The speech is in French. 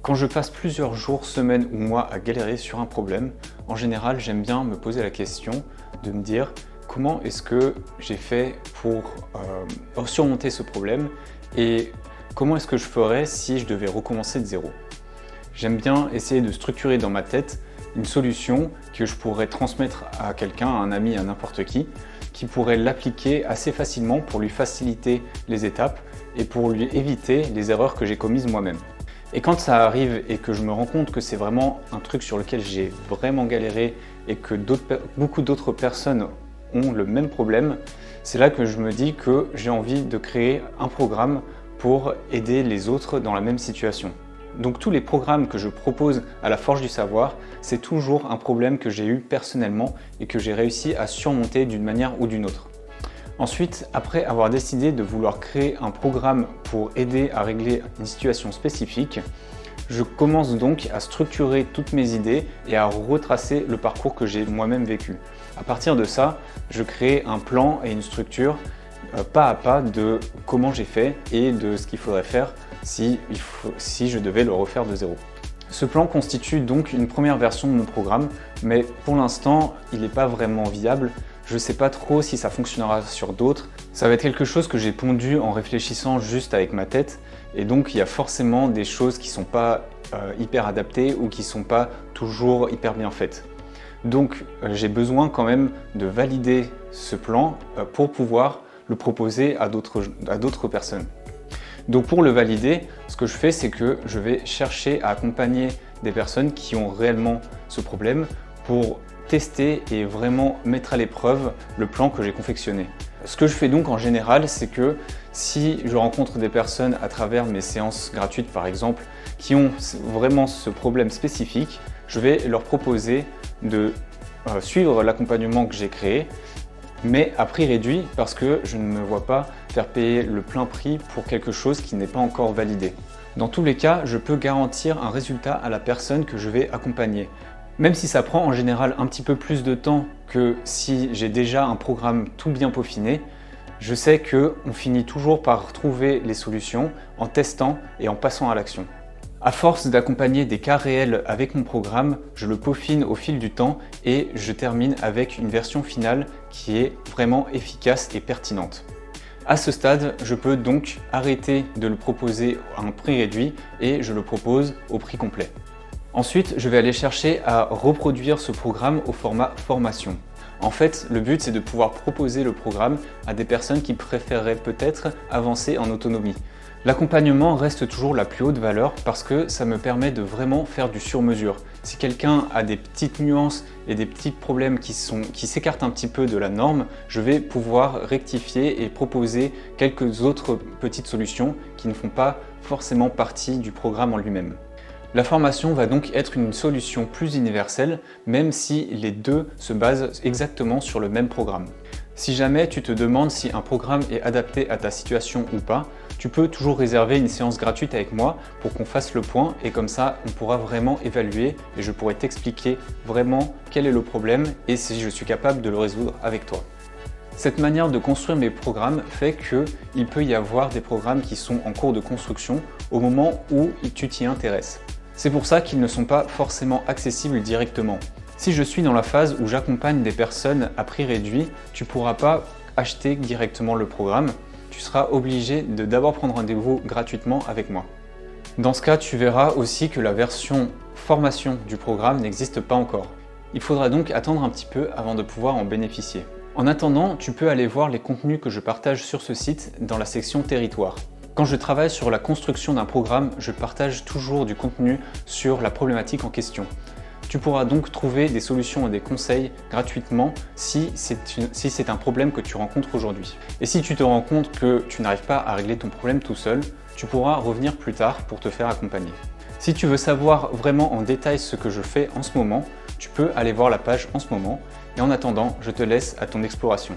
Quand je passe plusieurs jours, semaines ou mois à galérer sur un problème, en général, j'aime bien me poser la question de me dire comment est-ce que j'ai fait pour surmonter ce problème et comment est-ce que je ferais si je devais recommencer de zéro. J'aime bien essayer de structurer dans ma tête une solution que je pourrais transmettre à quelqu'un, à un ami, à n'importe qui pourrait l'appliquer assez facilement pour lui faciliter les étapes et pour lui éviter les erreurs que j'ai commises moi-même. Et quand ça arrive et que je me rends compte que c'est vraiment un truc sur lequel j'ai vraiment galéré et que beaucoup d'autres personnes ont le même problème, c'est là que je me dis que j'ai envie de créer un programme pour aider les autres dans la même situation. Donc tous les programmes que je propose à la Forge du Savoir, c'est toujours un problème que j'ai eu personnellement et que j'ai réussi à surmonter d'une manière ou d'une autre. Ensuite, après avoir décidé de vouloir créer un programme pour aider à régler une situation spécifique, je commence donc à structurer toutes mes idées et à retracer le parcours que j'ai moi-même vécu. À partir de ça, je crée un plan et une structure pas à pas de comment j'ai fait et de ce qu'il faudrait faire si je devais le refaire de zéro. Ce plan constitue donc une première version de mon programme, mais pour l'instant, il n'est pas vraiment viable. Je ne sais pas trop si ça fonctionnera sur d'autres. Ça va être quelque chose que j'ai pondu en réfléchissant juste avec ma tête, et donc il y a forcément des choses qui ne sont pas hyper adaptées ou qui ne sont pas toujours hyper bien faites. Donc j'ai besoin quand même de valider ce plan pour pouvoir le proposer à d'autres personnes. Donc pour le valider, ce que je fais, c'est que je vais chercher à accompagner des personnes qui ont réellement ce problème pour tester et vraiment mettre à l'épreuve le plan que j'ai confectionné. Ce que je fais donc en général, c'est que si je rencontre des personnes à travers mes séances gratuites par exemple, qui ont vraiment ce problème spécifique, je vais leur proposer de suivre l'accompagnement que j'ai créé, mais à prix réduit parce que je ne me vois pas faire payer le plein prix pour quelque chose qui n'est pas encore validé. Dans tous les cas, je peux garantir un résultat à la personne que je vais accompagner. Même si ça prend en général un petit peu plus de temps que si j'ai déjà un programme tout bien peaufiné, je sais qu'on finit toujours par trouver les solutions en testant et en passant à l'action. À force d'accompagner des cas réels avec mon programme, je le peaufine au fil du temps et je termine avec une version finale qui est vraiment efficace et pertinente. À ce stade, je peux donc arrêter de le proposer à un prix réduit et je le propose au prix complet. Ensuite, je vais aller chercher à reproduire ce programme au format formation. En fait, le but c'est de pouvoir proposer le programme à des personnes qui préféreraient peut-être avancer en autonomie. L'accompagnement reste toujours la plus haute valeur parce que ça me permet de vraiment faire du sur-mesure. Si quelqu'un a des petites nuances et des petits problèmes qui s'écartent un petit peu de la norme, je vais pouvoir rectifier et proposer quelques autres petites solutions qui ne font pas forcément partie du programme en lui-même. La formation va donc être une solution plus universelle, même si les deux se basent exactement sur le même programme. Si jamais tu te demandes si un programme est adapté à ta situation ou pas, tu peux toujours réserver une séance gratuite avec moi pour qu'on fasse le point et comme ça on pourra vraiment évaluer et je pourrai t'expliquer vraiment quel est le problème et si je suis capable de le résoudre avec toi. Cette manière de construire mes programmes fait qu'il peut y avoir des programmes qui sont en cours de construction au moment où tu t'y intéresses. C'est pour ça qu'ils ne sont pas forcément accessibles directement. Si je suis dans la phase où j'accompagne des personnes à prix réduit, tu ne pourras pas acheter directement le programme. Tu seras obligé de d'abord prendre rendez-vous gratuitement avec moi. Dans ce cas, tu verras aussi que la version formation du programme n'existe pas encore. Il faudra donc attendre un petit peu avant de pouvoir en bénéficier. En attendant, tu peux aller voir les contenus que je partage sur ce site dans la section territoire. Quand je travaille sur la construction d'un programme, je partage toujours du contenu sur la problématique en question. Tu pourras donc trouver des solutions et des conseils gratuitement si c'est un problème que tu rencontres aujourd'hui. Et si tu te rends compte que tu n'arrives pas à régler ton problème tout seul, tu pourras revenir plus tard pour te faire accompagner. Si tu veux savoir vraiment en détail ce que je fais en ce moment, tu peux aller voir la page en ce moment. Et en attendant, je te laisse à ton exploration.